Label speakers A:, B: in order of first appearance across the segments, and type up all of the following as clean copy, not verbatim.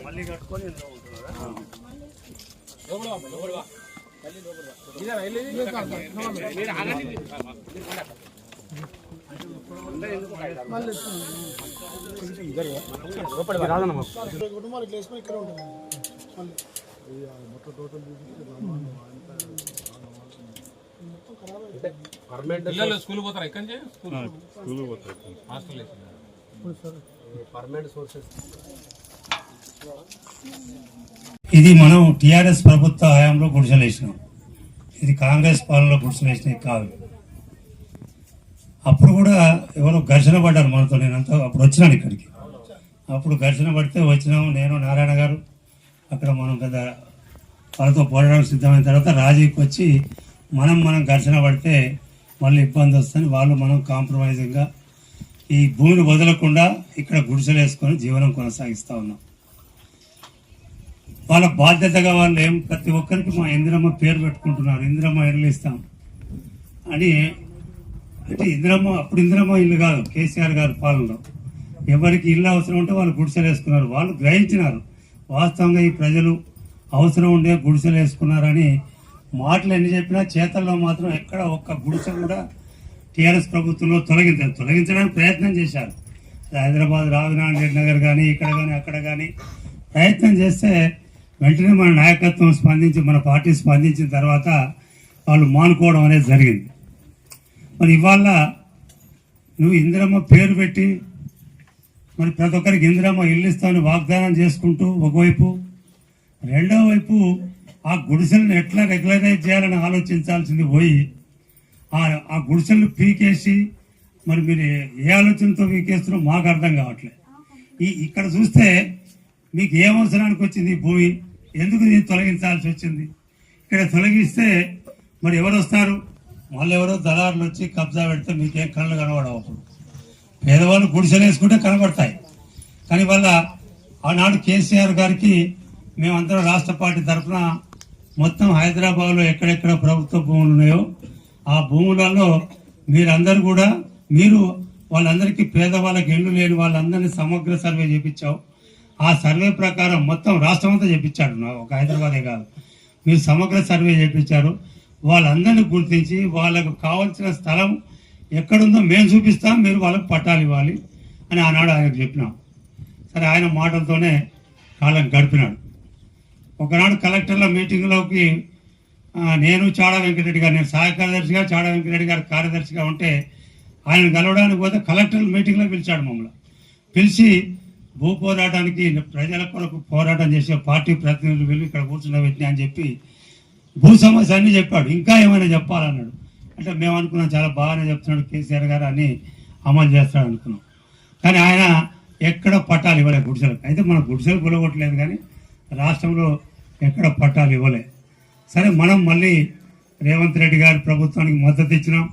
A: మళ్ళీ కట్టుకొని
B: కుటుంబాలు ఇట్లా వేసుకొని ఇక్కడ ఉంటుంది మొత్తం టోటల్
C: స్కూల్ పోతారా ఇక్కడ స్కూల్ పోతారు హాస్టల్ పర్మనెంట్ సోర్సెస్.
A: ఇది మనం టిఆర్ఎస్ ప్రభుత్వ హయాంలో గుడిసెలు వేసినాం. ఇది కాంగ్రెస్ పాలనలో గుడిసెలు వేసినవి కాదు. అప్పుడు కూడా ఎవరో ఘర్షణ పడ్డారు మనతో. నేనంతా అప్పుడు వచ్చినాను ఇక్కడికి. అప్పుడు ఘర్షణ పడితే వచ్చినాము, నేను నారాయణ గారు. అక్కడ మనం కదా వాళ్ళతో పోరాడడానికి సిద్ధమైన తర్వాత రాజీకి వచ్చి మనం ఘర్షణ పడితే మళ్ళీ ఇబ్బంది వస్తుంది, వాళ్ళు మనం కాంప్రమైజింగ్గా ఈ భూమిని వదలకుండా ఇక్కడ గుడిసెలు వేసుకొని జీవనం కొనసాగిస్తూ ఉన్నాం. వాళ్ళ బాధ్యతగా వాళ్ళు ప్రతి ఒక్కరికి మా ఇందిరమ్మ పేరు పెట్టుకుంటున్నారు. ఇందిరమ్మ ఇల్లు ఇస్తాం అని. అంటే అప్పుడు ఇందిరమ్మ ఇల్లు కాదు, కేసీఆర్ గారి పాలనలో ఎవరికి ఇల్లు అవసరం ఉంటే వాళ్ళు గుడిసెలు వేసుకున్నారు. వాళ్ళు గ్రహించినారు వాస్తవంగా ఈ ప్రజలు అవసరం ఉండే గుడిసెలు వేసుకున్నారని. మాటలు ఎన్ని చెప్పినా చేతల్లో మాత్రం ఎక్కడ ఒక్క గుడిసె కూడా టీఆర్ఎస్ ప్రభుత్వంలో తొలగించడానికి ప్రయత్నం చేశారు. హైదరాబాద్ రావినారాయణ రెడ్డి నగర్ కానీ ఇక్కడ కానీ అక్కడ కానీ ప్రయత్నం చేస్తే వెంటనే మన నాయకత్వం స్పందించి, మన పార్టీ స్పందించిన తర్వాత వాళ్ళు మానుకోవడం అనేది జరిగింది. మరి ఇవాళ నువ్వు ఇందిరమ్మ పేరు పెట్టి మరి ప్రతి ఒక్కరికి ఇందిరమ్మ ఇల్లు ఇస్తామని వాగ్దానం చేసుకుంటూ ఒకవైపు, రెండో వైపు ఆ గుడిసెలను ఎట్లా రెగ్యులరైజ్ చేయాలని ఆలోచించాల్సింది పోయి ఆ గుడిసెలను పీకేసి మరి మీరు ఏ ఆలోచనతో పీకేస్తున్నారో మాకు అర్థం కావట్లేదు. ఇక్కడ చూస్తే మీకు ఏం అవసరానికి వచ్చింది ఈ భూమి, ఎందుకు దీన్ని తొలగించాల్సి వచ్చింది? ఇక్కడ తొలగిస్తే మరి ఎవరు వస్తారు? మళ్ళీ ఎవరో దళారులు వచ్చి కబ్జా పెడితే మీకేం కళ్ళు కనబడవు. అప్పుడు పేదవాళ్ళు గుడిసెలు వేసుకుంటే కనబడతాయి. కానీ వాళ్ళ ఆనాడు కేసీఆర్ గారికి మేమందరం రాష్ట్ర పార్టీ తరఫున మొత్తం హైదరాబాద్లో ఎక్కడెక్కడ ప్రభుత్వ భూములు ఉన్నాయో ఆ భూములలో మీరందరూ కూడా వాళ్ళందరికీ పేదవాళ్ళకి ఇళ్ళు లేని వాళ్ళందరినీ సమగ్ర సర్వే చేయించావు. ఆ సర్వే ప్రకారం మొత్తం రాష్ట్రం అంతా చేయించాడు, ఒక హైదరాబాదే కాదు. మీరు సమగ్ర సర్వే చేయించారు. వాళ్ళందరినీ గుర్తించి వాళ్ళకు కావాల్సిన స్థలం ఎక్కడుందో మేము చూపిస్తాం, మీరు వాళ్ళకు పట్టాలు ఇవ్వాలి అని ఆనాడు ఆయనకు చెప్పినాం. సరే, ఆయన మాటలతోనే కాలం గడిపినాడు. ఒకనాడు కలెక్టర్ల మీటింగ్లోకి నేను చాడా వెంకటరెడ్డి గారు, నేను సహాయ కార్యదర్శిగా, చాడా వెంకటరెడ్డి గారు కార్యదర్శిగా ఉంటే ఆయన కలవడానికి పోతే కలెక్టర్ల మీటింగ్లో పిలిచాడు మమ్మల్ని. పిలిచి భూ పోరాటానికి ప్రజల కొరకు పోరాటం చేసే పార్టీ ప్రతినిధులు వెళ్ళి ఇక్కడ కూర్చుండబెట్టినా అని చెప్పి భూ సమస్య అన్నీ చెప్పాడు. ఇంకా ఏమైనా చెప్పాలన్నాడు. అంటే మేము అనుకున్నాం చాలా బాగానే చెప్తున్నాడు కేసీఆర్ గారు అని, అమలు చేస్తాడు అనుకున్నాం. కానీ ఆయన ఎక్కడ పట్టాలు ఇవ్వలేదు గుడిసెలకు. అయితే మన గుడిసెలు కూలగొట్టలేదు, కానీ రాష్ట్రంలో ఎక్కడ పట్టాలు ఇవ్వలే. సరే, మనం మళ్ళీ రేవంత్ రెడ్డి గారి ప్రభుత్వానికి మద్దతు ఇచ్చినాం.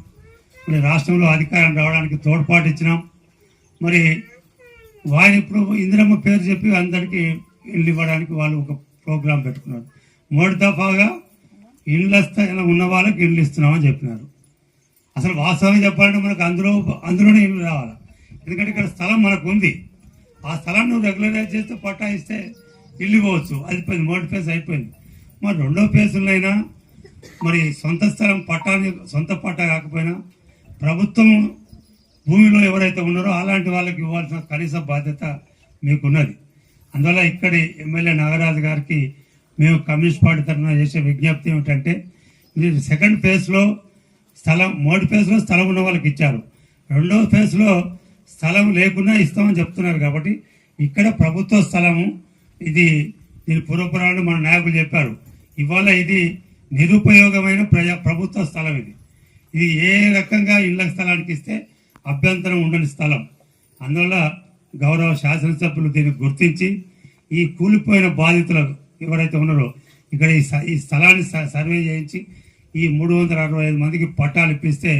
A: మరి రాష్ట్రంలో అధికారం రావడానికి తోడ్పాటు ఇచ్చినాం. మరి వాళ్ళు ఇప్పుడు ఇందిరమ్మ పేరు చెప్పి అందరికీ ఇల్లు ఇవ్వడానికి వాళ్ళు ఒక ప్రోగ్రాం పెట్టుకున్నారు. 3 దఫాగా ఇళ్ళ స్థలం ఉన్న వాళ్ళకి ఇల్లు ఇస్తున్నామని చెప్పినారు. అసలు వాస్తవంగా చెప్పాలంటే మనకు అందులోనే ఇల్లు రావాలి. ఎందుకంటే ఇక్కడ స్థలం మనకు ఉంది. ఆ స్థలాన్ని నువ్వు రెగ్యులరైజ్ చేస్తే పట్టా ఇస్తే ఇల్లు ఇవ్వచ్చు. అయిపోయింది, 3 ఫేజ్ అయిపోయింది. మరి 2వ ఫేజ్లైనా మరి సొంత స్థలం సొంత పట్టా కాకపోయినా ప్రభుత్వం భూమిలో ఎవరైతే ఉన్నారో అలాంటి వాళ్ళకి ఇవ్వాల్సిన కనీస బాధ్యత మీకున్నది. అందువల్ల ఇక్కడి ఎమ్మెల్యే నాగరాజు గారికి మేము కమ్యూనిస్ట్ పార్టీ తరఫున చేసే విజ్ఞప్తి ఏమిటంటే, మీరు 2nd ఫేజ్లో స్థలం, 3 ఫేజ్లో స్థలం ఉన్న వాళ్ళకి ఇచ్చారు, 2వ ఫేజ్లో స్థలం లేకున్నా ఇస్తామని చెప్తున్నారు. కాబట్టి ఇక్కడ ప్రభుత్వ స్థలము ఇది, దీని పూర్వపురాలు మన నాయకులు చెప్పారు. ఇవాళ ఇది నిరుపయోగమైన ప్రభుత్వ స్థలం. ఇది ఏ రకంగా ఇళ్ల స్థలానికి ఇస్తే అభ్యంతరం ఉండని స్థలం. అందువల్ల గౌరవ శాసనసభ్యులు దీన్ని గుర్తించి ఈ కూలిపోయిన బాధితులు ఎవరైతే ఉన్నారో ఇక్కడ ఈ స్థలాన్ని సర్వే చేయించి ఈ 365 మందికి పట్టాలు ఇప్పిస్తే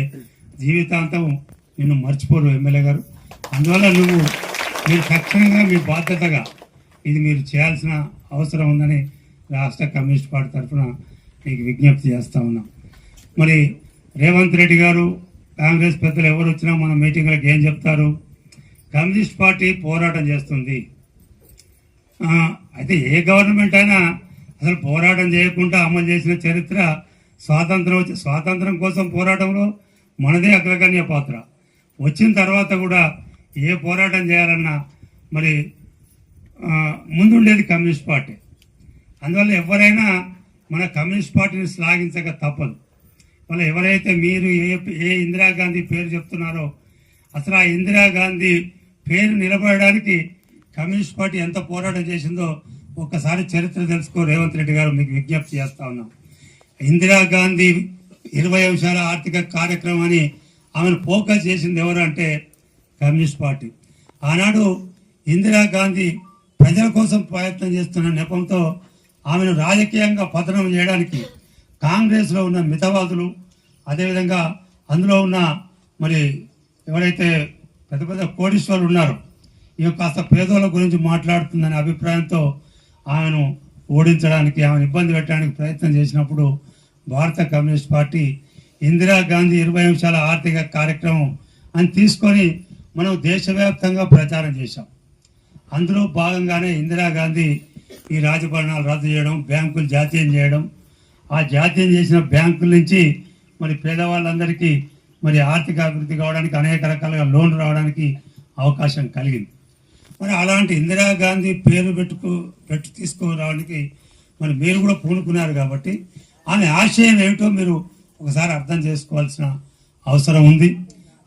A: జీవితాంతం నిన్ను మర్చిపోరు ఎమ్మెల్యే గారు. అందువల్ల మీరు తక్షణంగా మీ బాధ్యతగా ఇది మీరు చేయాల్సిన అవసరం ఉందని రాష్ట్ర కమ్యూనిస్ట్ పార్టీ తరఫున మీకు విజ్ఞప్తి చేస్తూ ఉన్నాం. మరి రేవంత్ రెడ్డి గారు, కాంగ్రెస్ పెద్దలు ఎవరు వచ్చినా మన మీటింగ్లకు ఏం చెప్తారు? కమ్యూనిస్ట్ పార్టీ పోరాటం చేస్తుంది. అయితే ఏ గవర్నమెంట్ అయినా అసలు పోరాటం చేయకుండా అమలు చేసిన చరిత్ర స్వాతంత్రం కోసం పోరాటంలో మనదే అగ్రగణ్య పాత్ర. వచ్చిన తర్వాత కూడా ఏ పోరాటం చేయాలన్నా మరి ముందుండేది కమ్యూనిస్ట్ పార్టీ. అందువల్ల ఎవరైనా మన కమ్యూనిస్ట్ పార్టీని శ్లాఘించక తప్పదు. మళ్ళీ ఎవరైతే మీరు ఏ ఇందిరాగాంధీ పేరు చెప్తున్నారో అసలు ఆ ఇందిరాగాంధీ పేరు నిలబడడానికి కమ్యూనిస్ట్ పార్టీ ఎంత పోరాటం చేసిందో ఒక్కసారి చరిత్ర తెలుసుకో రేవంత్ రెడ్డి గారు, మీకు విజ్ఞప్తి చేస్తా ఉన్నాం. ఇందిరాగాంధీ 20 అంశాల ఆర్థిక కార్యక్రమాన్ని ఆమెను ఫోకస్ చేసింది ఎవరు అంటే కమ్యూనిస్ట్ పార్టీ. ఆనాడు ఇందిరాగాంధీ ప్రజల కోసం ప్రయత్నం చేస్తున్న నెపంతో ఆమెను రాజకీయంగా పతనం చేయడానికి కాంగ్రెస్లో ఉన్న మితవాదులు, అదేవిధంగా అందులో ఉన్న మరి ఎవరైతే పెద్ద పెద్ద కోటీశ్వరులు ఉన్నారో ఈ కాస్త పేదోళ్ళ గురించి మాట్లాడుతుందనే అభిప్రాయంతో ఆమెను ఓడించడానికి, ఆమెను ఇబ్బంది పెట్టడానికి ప్రయత్నం చేసినప్పుడు భారత కమ్యూనిస్ట్ పార్టీ ఇందిరాగాంధీ 20 అంశాల ఆర్థిక కార్యక్రమం అని తీసుకొని మనం దేశవ్యాప్తంగా ప్రచారం చేశాం. అందులో భాగంగానే ఇందిరాగాంధీ ఈ రాజభరణాలు రద్దు చేయడం, బ్యాంకులు జాతీయం చేయడం, ఆ జాతీయం చేసిన బ్యాంకుల నుంచి మరి పేదవాళ్ళందరికీ మరి ఆర్థిక అభివృద్ధి కావడానికి అనేక రకాలుగా లోన్లు రావడానికి అవకాశం కలిగింది. మరి అలాంటి ఇందిరాగాంధీ పేరు తీసుకురావడానికి మరి మీరు కూడా పూనుకున్నారు కాబట్టి ఆమె ఆశయం ఏమిటో మీరు ఒకసారి అర్థం చేసుకోవాల్సిన అవసరం ఉంది.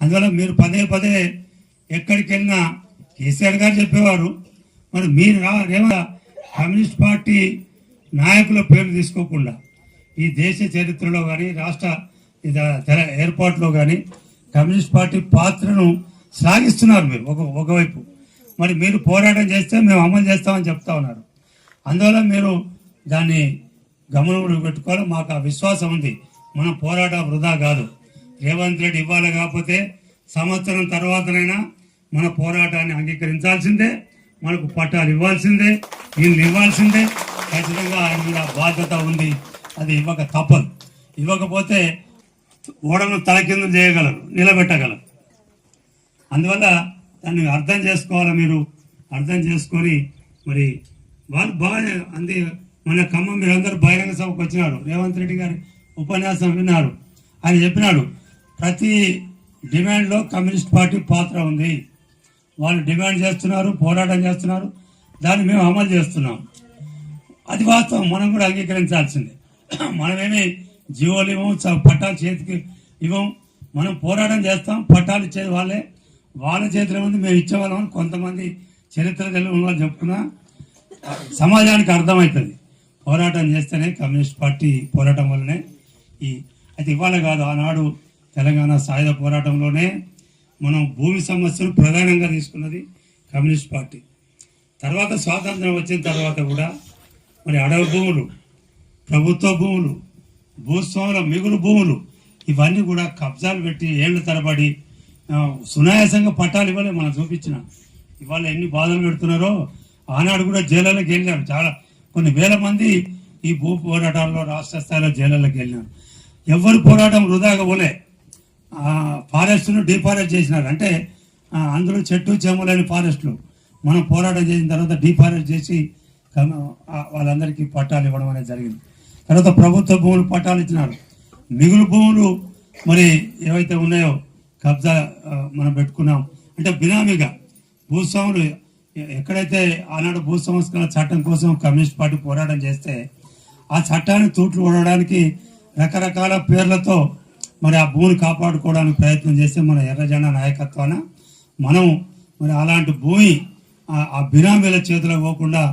A: అందువల్ల మీరు పదే పదే ఎక్కడికి వెళ్ళినా కేసీఆర్ గారు చెప్పేవారు, మరి మీరు కమ్యూనిస్ట్ పార్టీ నాయకుల పేరు తీసుకోకుండా ఈ దేశ చరిత్రలో కానీ రాష్ట్ర ఏర్పాటులో కానీ కమ్యూనిస్ట్ పార్టీ పాత్రను సాగిస్తున్నారు. మీరు ఒకవైపు మరి మీరు పోరాటం చేస్తే మేము అమలు చేస్తామని చెప్తా ఉన్నారు. అందువల్ల మీరు దాన్ని గమనంలో పెట్టుకోవాలి. మాకు ఆ విశ్వాసం ఉంది, మన పోరాటం వృధా కాదు. రేవంత్ రెడ్డి ఇవ్వాలి కాకపోతే సంవత్సరం తర్వాతనైనా మన పోరాటాన్ని అంగీకరించాల్సిందే, మనకు పట్టాలు ఇవ్వాల్సిందే, వీళ్ళు ఇవ్వాల్సిందే. ఖచ్చితంగా ఆయన మీద బాధ్యత ఉంది, అది ఇవ్వక తప్పదు. ఇవ్వకపోతే ఓడను తలకింద చేయగలరు, నిలబెట్టగలరు. అందువల్ల దాన్ని అర్థం చేసుకోవాలి. మీరు అర్థం చేసుకొని మరి వాళ్ళు బాగా అంది. మన ఖమ్మం మీరందరూ బహిరంగ సభకు వచ్చినారు, రేవంత్ రెడ్డి గారి ఉపన్యాసం విన్నారు. ఆయన చెప్పినాడు ప్రతి డిమాండ్లో కమ్యూనిస్ట్ పార్టీ పాత్ర ఉంది. వాళ్ళు డిమాండ్ చేస్తున్నారు, పోరాటం చేస్తున్నారు, దాన్ని మేము అమలు చేస్తున్నాం. అది వాస్తవం, మనం కూడా అంగీకరించాల్సిందే. మనమేమి జీవోలు ఇవ్వం, పట్టాలు చేతికి ఇవ్వం. మనం పోరాటం చేస్తాం, పట్టాలు ఇచ్చేది వాళ్ళ చేతిలో ఉంది, మేము ఇచ్చేవాళ్ళం అని కొంతమంది చరిత్ర తెలియని వాళ్ళు చెప్పుకున్నా సమాజానికి అర్థమవుతుంది. పోరాటం చేస్తేనే కమ్యూనిస్ట్ పార్టీ పోరాటం వల్లనే అయితే ఇవాళ కాదు, ఆనాడు తెలంగాణ సాయుధ పోరాటంలోనే మనం భూమి సమస్యను ప్రధానంగా తీసుకున్నది కమ్యూనిస్ట్ పార్టీ. తర్వాత స్వాతంత్రం వచ్చిన తర్వాత కూడా మరి అడవి భూములు, ప్రభుత్వ భూములు, భూస్వాముల మిగులు భూములు ఇవన్నీ కూడా కబ్జాలు పెట్టి ఏళ్ల తరబడి సునాయాసంగా పట్టాలు ఇవ్వలే. మనం చూపించిన ఇవాళ ఎన్ని బాధలు పెడుతున్నారో. ఆనాడు కూడా జైళ్ళకి వెళ్ళారు, చాలా కొన్ని వేల మంది ఈ భూ పోరాటాల్లో రాష్ట్ర స్థాయిలో జైళ్ళకి వెళ్ళినారు. ఎవరు పోరాటం వృధాగా పోలే. ఫారెస్ట్ను డిఫారెస్ట్ చేసినారు, అంటే అందులో చెట్టు చేమలేని ఫారెస్ట్లు మనం పోరాటం చేసిన తర్వాత డిఫారెస్ట్ చేసి వాళ్ళందరికీ పట్టాలు ఇవ్వడం అనేది జరిగింది. తర్వాత ప్రభుత్వ భూములు పట్టాలు ఇచ్చినారు. మిగులు భూములు మరి ఏవైతే ఉన్నాయో కబ్జా మనం పెట్టుకున్నాం, అంటే బినామీగా భూస్వాములు ఎక్కడైతే ఆనాడు భూ సంస్కరణ చట్టం కోసం కమ్యూనిస్ట్ పార్టీ పోరాటం చేస్తే ఆ చట్టాన్ని తూట్లు ఓడడానికి రకరకాల పేర్లతో మరి ఆ భూమిని కాపాడుకోవడానికి ప్రయత్నం చేస్తే మన ఎర్రజెండా నాయకత్వాన మనం మరి అలాంటి భూమి ఆ బినామీల చేతిలో పోకుండా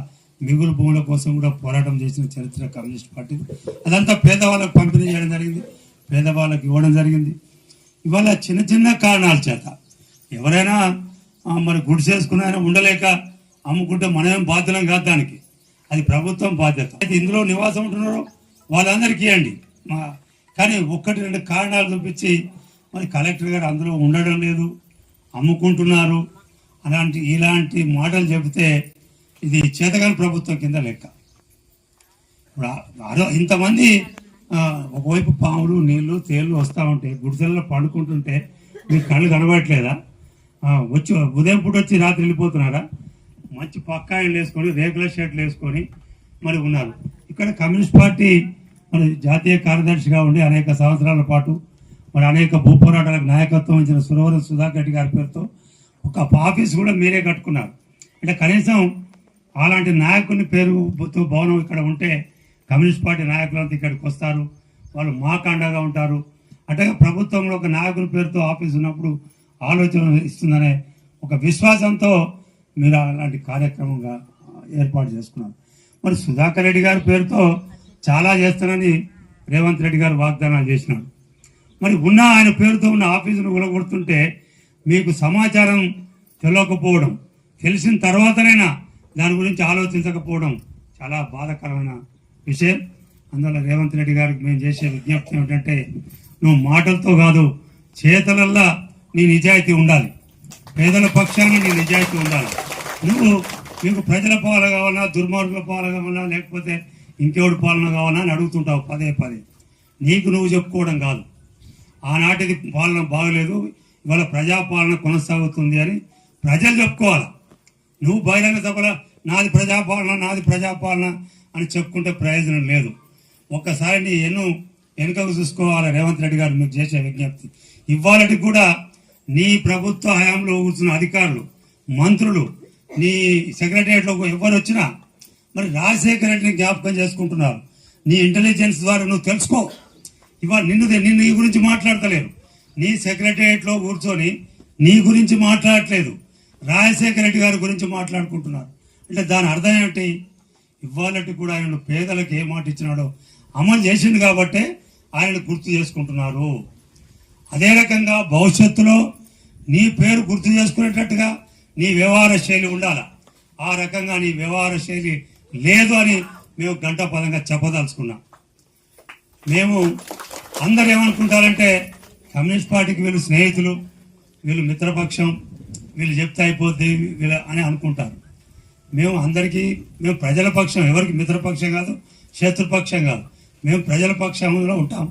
A: మిగులు భూముల కోసం కూడా పోరాటం చేసిన చరిత్ర కమ్యూనిస్ట్ పార్టీ. అదంతా పేదవాళ్ళకు పంపిణీ చేయడం జరిగింది, పేదవాళ్ళకి ఇవ్వడం జరిగింది. ఇవాళ చిన్న చిన్న కారణాల చేత ఎవరైనా మరి గుడిసేసుకున్న ఉండలేక అమ్ముకుంటే మనమేం బాధ్యులం కాదు దానికి, అది ప్రభుత్వం బాధ్యత. అయితే ఇందులో నివాసం ఉంటున్నారో వాళ్ళందరికీ ఇవ్వండి. కానీ 1-2 కారణాలు చూపించి మరి కలెక్టర్ గారు అందులో ఉండడం లేదు, అమ్ముకుంటున్నారు ఇలాంటి మాటలు చెబితే ఇది చేతగాని ప్రభుత్వం కింద లెక్క. ఇప్పుడు ఇంతమంది ఒకవైపు పాములు, నీళ్లు, తేళ్లు వస్తూ ఉంటే గుడిసెల్లో పండుకుంటుంటే మీకు కళ్ళు కనబడట్లేదా? వచ్చి ఉదయం పూట వచ్చి రాత్రి వెళ్ళిపోతున్నారా? మంచి పక్కాయిలు వేసుకొని రేకుల షర్ట్లు వేసుకొని మరి ఉన్నారు. ఇక్కడ కమ్యూనిస్ట్ పార్టీ మరి జాతీయ కార్యదర్శిగా ఉండి అనేక సంవత్సరాల పాటు మరి అనేక భూ పోరాటాలకు నాయకత్వం ఇచ్చిన సురవరం సుధాకర్ రెడ్డి గారి పేరుతో ఒక ఆఫీస్ కూడా మీరే కట్టుకున్నారు. అంటే కనీసం అలాంటి నాయకుని పేరుతో భవనం ఇక్కడ ఉంటే కమ్యూనిస్ట్ పార్టీ నాయకులంతా ఇక్కడికి వస్తారు, వాళ్ళు మాకు అండగా ఉంటారు. అట్లాగే ప్రభుత్వంలో ఒక నాయకుని పేరుతో ఆఫీస్ ఉన్నప్పుడు ఆలోచన ఇస్తుందనే ఒక విశ్వాసంతో మీరు అలాంటి కార్యక్రమంగా ఏర్పాటు చేసుకున్నారు. మరి సుధాకర్ రెడ్డి గారి పేరుతో చాలా చేస్తానని రేవంత్ రెడ్డి గారు వాగ్దానాలు చేసినారు. మరి ఉన్న ఆయన పేరుతో ఉన్న ఆఫీసును కూలగొడుతుంటే మీకు సమాచారం తెలియకపోవడం, తెలిసిన తర్వాతనైనా దాని గురించి ఆలోచించకపోవడం చాలా బాధాకరమైన విషయం. అందువల్ల రేవంత్ రెడ్డి గారికి మేము చేసే విజ్ఞప్తి ఏమిటంటే, నువ్వు మాటలతో కాదు చేతలల్లా నీ నిజాయితీ ఉండాలి, పేదల పక్షాన నీ నిజాయితీ ఉండాలి. నీకు ప్రజల పాలన కావాలన్నా, దుర్మార్గుల పాలన కావాలన్నా, లేకపోతే ఇంకెవడి పాలన కావాలన్నా అని అడుగుతుంటావు పదే పదే. నీకు నువ్వు చెప్పుకోవడం కాదు, ఆనాటిది పాలన బాగలేదు, ఇవాళ ప్రజాపాలన కొనసాగుతుంది అని ప్రజలు చెప్పుకోవాలి. నువ్వు బహిరంగ సభలో నాది ప్రజాపాలన అని చెప్పుకుంటే ప్రయోజనం లేదు. ఒక్కసారి నీ వెనుకకు చూసుకోవాలి. రేవంత్ రెడ్డి గారు మీకు చేసే విజ్ఞప్తి, ఇవాళకి కూడా నీ ప్రభుత్వ హయాంలో కూర్చున్న అధికారులు, మంత్రులు, నీ సెక్రటరియట్లో ఎవరు వచ్చినా మరి రాజశేఖర రెడ్డిని జ్ఞాపకం చేసుకుంటున్నారు. నీ ఇంటెలిజెన్స్ ద్వారా నువ్వు తెలుసుకో. ఇవాళ నిన్ను ఈ గురించి మాట్లాడతలేరు. నీ సెక్రటరియట్లో కూర్చొని నీ గురించి మాట్లాడట్లేదు, రాజశేఖర రెడ్డి గారి గురించి మాట్లాడుకుంటున్నారు. అంటే దాని అర్థం ఏమిటి? ఇవాళకి కూడా ఆయన పేదలకు ఏ మాట ఇచ్చినాడో అమలు చేసిండు కాబట్టే ఆయన గుర్తు చేసుకుంటున్నారు. అదే రకంగా భవిష్యత్తులో నీ పేరు గుర్తు చేసుకునేటట్టుగా నీ వ్యవహార శైలి ఉండాలి. ఆ రకంగా నీ వ్యవహార శైలి లేదు అని మేము గంటపదంగా చెప్పదలుచుకున్నాం. మేము అందరు ఏమనుకుంటారంటే కమ్యూనిస్ట్ పార్టీకి వీళ్ళు స్నేహితులు, వీళ్ళు మిత్రపక్షం, వీళ్ళు చెప్తే అయిపోద్ది వీళ్ళ అని అనుకుంటారు. మేము ప్రజల పక్షం, ఎవరికి మిత్రపక్షం కాదు, శత్రుపక్షం కాదు. మేము ప్రజల పక్షంలో ఉంటాం,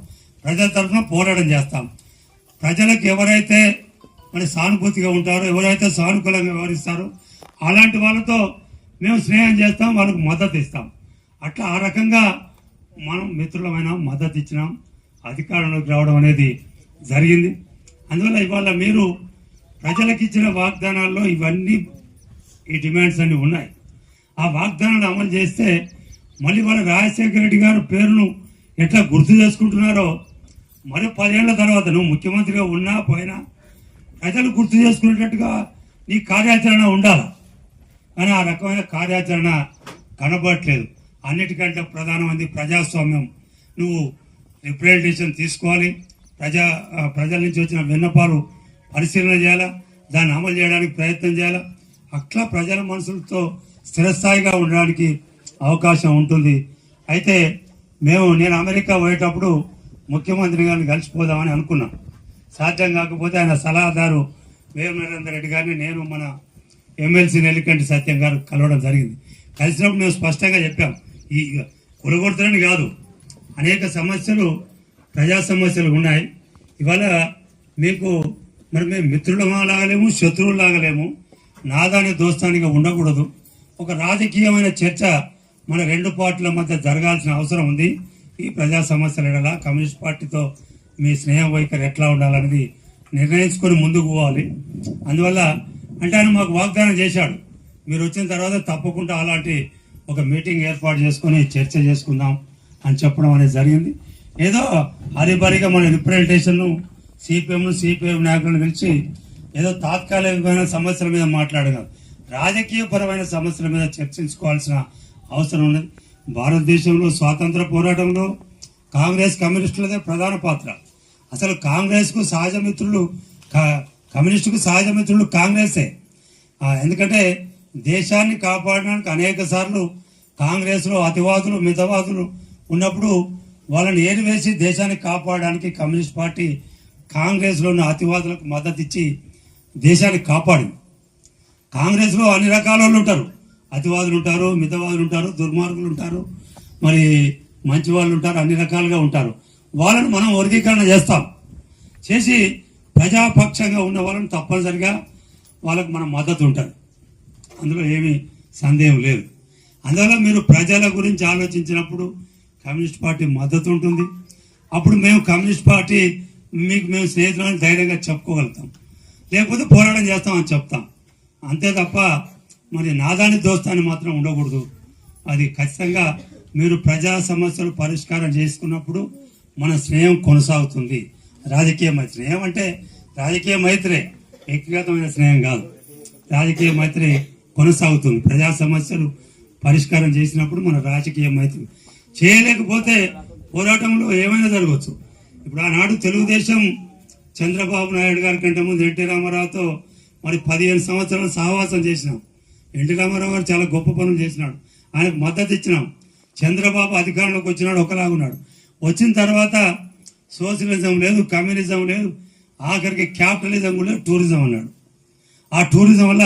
A: ప్రజల తరఫున పోరాటం చేస్తాం. ప్రజలకు ఎవరైతే మరి సానుభూతిగా ఉంటారో, ఎవరైతే సానుకూలంగా వ్యవహరిస్తారో అలాంటి వాళ్ళతో మేము స్నేహం చేస్తాం, వాళ్ళకు మద్దతు ఇస్తాం. అట్లా ఆ రకంగా మనం మిత్రులమైన మద్దతు ఇచ్చినాం, అధికారంలోకి రావడం అనేది జరిగింది. అందువల్ల ఇవాళ మీరు ప్రజలకు ఇచ్చిన వాగ్దానాల్లో ఇవన్నీ ఈ డిమాండ్స్ అన్నీ ఉన్నాయి. ఆ వాగ్దానాలు అమలు చేస్తే మళ్ళీ వాళ్ళ రాజశేఖర రెడ్డి గారి పేరును ఎట్లా గుర్తు చేసుకుంటున్నారో మరో 10 ఏళ్ల తర్వాత నువ్వు ముఖ్యమంత్రిగా ఉన్నా పోయినా ప్రజలు గుర్తు చేసుకునేటట్టుగా నీ కార్యాచరణ ఉండాలి. కానీ ఆ రకమైన కార్యాచరణ కనబడట్లేదు. అన్నిటికంటే ప్రధానమైనది ప్రజాస్వామ్యం. నువ్వు రిప్రజెంటేషన్ తీసుకోవాలి, ప్రజల నుంచి వచ్చిన విన్నపాలు పరిశీలన చేయాలా, దాన్ని అమలు చేయడానికి ప్రయత్నం చేయాలా. అట్లా ప్రజల మనసులతో స్థిరస్థాయిగా ఉండడానికి అవకాశం ఉంటుంది. అయితే నేను అమెరికా పోయేటప్పుడు ముఖ్యమంత్రి గారిని కలిసిపోదామని అనుకున్నాం. సాధ్యం కాకపోతే ఆయన సలహాదారు వేం నరేందర్ రెడ్డి గారిని నేను మన ఎమ్మెల్సీ నెల్లికంటి సత్యం గారు కలవడం జరిగింది. కలిసినప్పుడు మేము స్పష్టంగా చెప్పాం, ఈ కొలగొడతారని కాదు, అనేక సమస్యలు, ప్రజా సమస్యలు ఉన్నాయి. ఇవాళ మీకు మరి మేము మిత్రులం లాగలేము, శత్రువులు లాగలేము, నాదాని దోస్తానిగా ఉండకూడదు. ఒక రాజకీయమైన చర్చ మన రెండు పార్టీల మధ్య జరగాల్సిన అవసరం ఉంది. ఈ ప్రజా సమస్యల ఎడల కమ్యూనిస్ట్ పార్టీతో మీ స్నేహం వైఖరి ఎట్లా ఉండాలనేది నిర్ణయించుకొని ముందుకు పోవాలి. అందువల్ల అంటే ఆయన మాకు వాగ్దానం చేశాడు, మీరు వచ్చిన తర్వాత తప్పకుండా అలాంటి ఒక మీటింగ్ ఏర్పాటు చేసుకొని చర్చ చేసుకుందాం అని చెప్పడం అనేది జరిగింది. ఏదో హరిబరిగా మన రిప్రజెంటేషన్ సిపిఎం నాయకులను పిలిచి ఏదో తాత్కాలికమైన సమస్యల మీద మాట్లాడగలరు, రాజకీయపరమైన సమస్యల మీద చర్చించుకోవాల్సిన అవసరం ఉన్నది. భారతదేశంలో స్వాతంత్ర పోరాటంలో కాంగ్రెస్ కమ్యూనిస్టులదే ప్రధాన పాత్ర. అసలు కాంగ్రెస్కు సహజ మిత్రులు, కమ్యూనిస్టుకు సహజ మిత్రులు కాంగ్రెసే. ఎందుకంటే దేశాన్ని కాపాడడానికి అనేక సార్లు కాంగ్రెస్లో అతివాదులు, మితవాదులు ఉన్నప్పుడు వాళ్ళని ఏరివేసి దేశాన్ని కాపాడడానికి కమ్యూనిస్ట్ పార్టీ కాంగ్రెస్లో ఉన్న అతివాదులకు మద్దతు ఇచ్చి దేశాన్ని కాపాడింది. కాంగ్రెస్లో అన్ని రకాల వాళ్ళు ఉంటారు, అతివాదులు ఉంటారు, మితవాదులు ఉంటారు, దుర్మార్గులు ఉంటారు, మరి మంచి వాళ్ళు ఉంటారు, అన్ని రకాలుగా ఉంటారు. వాళ్ళని మనం వర్గీకరణ చేస్తాం, చేసి ప్రజాపక్షంగా ఉన్న వాళ్ళని తప్పనిసరిగా వాళ్ళకు మన మద్దతు ఉంటుంది, అందులో ఏమీ సందేహం లేదు. అందువల్ల మీరు ప్రజల గురించి ఆలోచించినప్పుడు కమ్యూనిస్ట్ పార్టీ మద్దతు ఉంటుంది. అప్పుడు మేము కమ్యూనిస్ట్ పార్టీ మీకు మేము స్నేహితులను ధైర్యంగా చెప్పుకోగలుగుతాం, లేకపోతే పోరాటం చేస్తామని చెప్తాం. అంతే తప్ప మరి నాదాని దోస్తాన్ని మాత్రం ఉండకూడదు. అది ఖచ్చితంగా మీరు ప్రజా సమస్యలు పరిష్కారం చేసుకున్నప్పుడు మన స్నేహం కొనసాగుతుంది. రాజకీయ మైత్రి, స్నేహం అంటే రాజకీయ మైత్రే, వ్యక్తిగతమైన స్నేహం కాదు. రాజకీయ మైత్రి కొనసాగుతుంది. ప్రజా సమస్యలు పరిష్కారం చేసినప్పుడు మన రాజకీయ మైత్రి చేయలేకపోతే పోరాటంలో ఏమైనా జరగవచ్చు. ఇప్పుడు ఆనాడు తెలుగుదేశం చంద్రబాబు నాయుడు గారి కంటే ముందు ఎన్టీ రామారావుతో మరి 15 సంవత్సరాలు సహవాసం చేసినాం. ఎన్టీ రామారావు గారు చాలా గొప్ప పనులు చేసినాడు, ఆయనకు మద్దతు ఇచ్చినాం. చంద్రబాబు అధికారంలోకి వచ్చినాడు, ఒకలాగున్నాడు. వచ్చిన తర్వాత సోషలిజం లేదు, కమ్యూనిజం లేదు, ఆఖరికి క్యాపిటలిజం కూడా టూరిజం అన్నాడు. ఆ టూరిజం వల్ల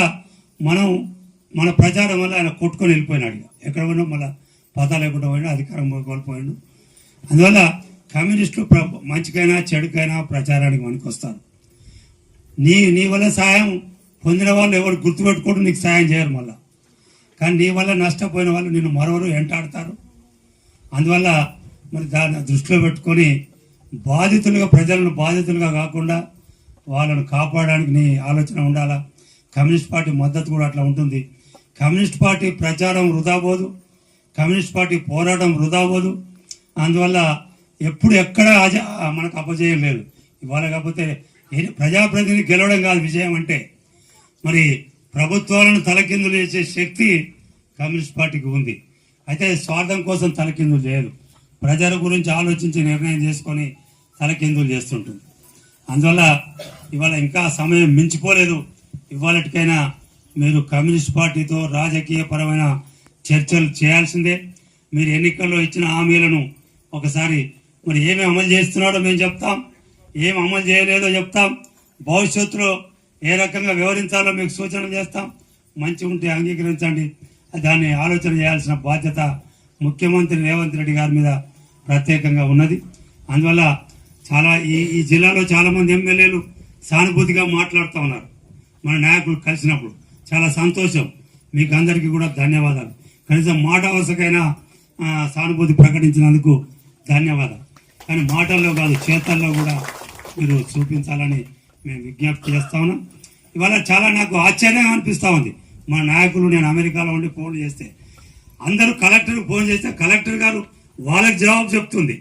A: మన ప్రచారం వల్ల ఆయన కొట్టుకొని వెళ్ళిపోయినాడు. ఎక్కడ పోయినా మళ్ళీ పతా లేకుండా పోయినా అధికారం కోల్పోయాడు. అందువల్ల కమ్యూనిస్టులు మంచికైనా చెడుకైనా ప్రచారానికి వస్తారు. నీ వల్ల సాయం పొందిన వాళ్ళు ఎవరు గుర్తుపెట్టుకోవడం నీకు సాయం చేయరు మళ్ళా. కానీ నీ వల్ల నష్టపోయిన వాళ్ళు నిన్ను మరొకరు వెంటాడతారు. అందువల్ల మరి దాన్ని దృష్టిలో పెట్టుకొని ప్రజలను బాధితులుగా కాకుండా వాళ్ళను కాపాడడానికి నీ ఆలోచన ఉండాలా. కమ్యూనిస్ట్ పార్టీ మద్దతు కూడా అట్లా ఉంటుంది. కమ్యూనిస్ట్ పార్టీ ప్రచారం వృధా పోదు, కమ్యూనిస్ట్ పార్టీ పోరాటం వృధా పోదు. అందువల్ల ఎప్పుడు ఎక్కడ మనకు అపజయం లేదు. ఇవాళ కాకపోతే ప్రజాప్రతినిధి గెలవడం కాదు విజయం అంటే, మరి ప్రభుత్వాలను తలకిందులు చేసే శక్తి కమ్యూనిస్ట్ పార్టీకి ఉంది. అయితే స్వార్థం కోసం తలకిందులు చేయదు, ప్రజల గురించి ఆలోచించి నిర్ణయం చేసుకొని తలకిందులు చేస్తుంటుంది. అందువల్ల ఇవాళ ఇంకా సమయం మించిపోలేదు. ఇవాళటికైనా మీరు కమ్యూనిస్ట్ పార్టీతో రాజకీయ పరమైన చర్చలు చేయాల్సిందే. మీరు ఎన్నికల్లో ఇచ్చిన హామీలను ఒకసారి మరి ఏమి అమలు చేస్తున్నాడో మేము చెప్తాం, ఏమి అమలు చేయలేదో చెప్తాం. భవిష్యత్తులో ఏ రకంగా వివరించాలో మీకు సూచనలు చేస్తాం. మంచిగా ఉంటే అంగీకరించండి. దాన్ని ఆలోచన చేయాల్సిన బాధ్యత ముఖ్యమంత్రి రేవంత్ రెడ్డి గారి మీద ప్రత్యేకంగా ఉన్నది. అందువల్ల ఈ జిల్లాలో చాలామంది ఎమ్మెల్యేలు సానుభూతిగా మాట్లాడుతూ ఉన్నారు. మన నాయకులు కలిసినప్పుడు చాలా సంతోషం. మీకు అందరికీ కూడా ధన్యవాదాలు. కనీసం మాట వరుసకైనా సానుభూతి ప్రకటించినందుకు ధన్యవాదాలు. కానీ మాటల్లో కాదు, చేతల్లో కూడా మీరు చూపించాలని మేము విజ్ఞప్తి చేస్తా ఉన్నాం. ఇవాళ చాలా నాకు ఆశ్చర్యంగా అనిపిస్తూ ఉంది. మా నాయకులు నేను అమెరికాలో ఉండి ఫోన్ చేస్తే అందరూ కలెక్టర్కి ఫోన్ చేస్తే కలెక్టర్ గారు వాళ్ళకి జవాబు చెప్తుంది.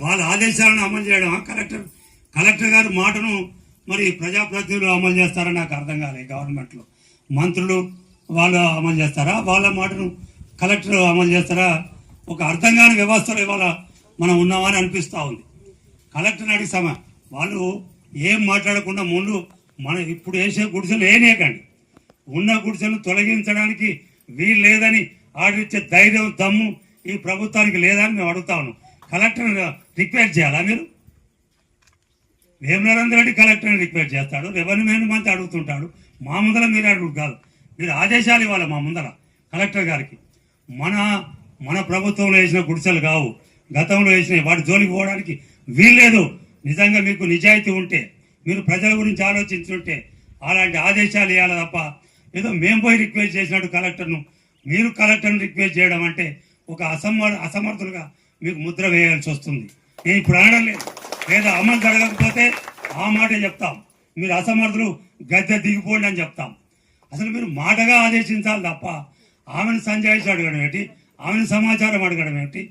A: వాళ్ళ ఆదేశాలను అమలు చేయడం కలెక్టర్ గారు మాటను మరి ప్రజాప్రతినిధులు అమలు చేస్తారని నాకు అర్థం కాలేదు. గవర్నమెంట్లో మంత్రులు వాళ్ళు అమలు చేస్తారా, వాళ్ళ మాటను కలెక్టర్ అమలు చేస్తారా? ఒక అర్థం కాని వ్యవస్థలో ఇవాళ మనం ఉన్నామని అనిపిస్తూ ఉంది. కలెక్టర్ని అడిగి వాళ్ళు ఏం మాట్లాడకుండా ముందు ఇప్పుడు వేసే గుడిసెలు ఏనేకండి, ఉన్న గుడిసెలను తొలగించడానికి వీలు లేదని ఆర్డర్ ఇచ్చే ధైర్యం దమ్ము ఈ ప్రభుత్వానికి లేదని మేము అడుగుతా ఉన్నాం. కలెక్టర్ రిక్వెస్ట్ చేయాలా? మీరు వేమనరేంద్ర రెడ్డి కలెక్టర్ని రిక్వెస్ట్ చేస్తాడు, రెవెన్యూ మంత్రి అడుగుతుంటాడు. మా ముందర మీరు అడుగు కాదు, మీరు ఆదేశాలు ఇవ్వాలి మా ముందర కలెక్టర్ గారికి. మన ప్రభుత్వంలో వేసిన గుడిసెలు కావు, గతంలో వేసిన వాటి జోలికి పోవడానికి వీల్లేదు. నిజంగా మీకు నిజాయితీ ఉంటే, మీరు ప్రజల గురించి ఆలోచించుంటే అలాంటి ఆదేశాలు ఇవ్వాలి తప్ప ఏదో మేము పోయి రిక్వెస్ట్ చేసినట్టు కలెక్టర్ను మీరు కలెక్టర్ను రిక్వెస్ట్ చేయడం అంటే ఒక అసమర్థులుగా మీకు ముద్ర వేయాల్సి వస్తుంది. నేను ఇప్పుడు అనడం లేదు, లేదా అమలు జరగకపోతే ఆ మాటే చెప్తాం. మీరు అసమర్థులు, గద్దె దిగిపోండి అని చెప్తాం. అసలు మీరు మాటగా ఆదేశించాలి తప్ప ఆమెను సంజాయిషి అడగడం ఏంటి, ఆమెను సమాచారం అడగడం ఏంటి?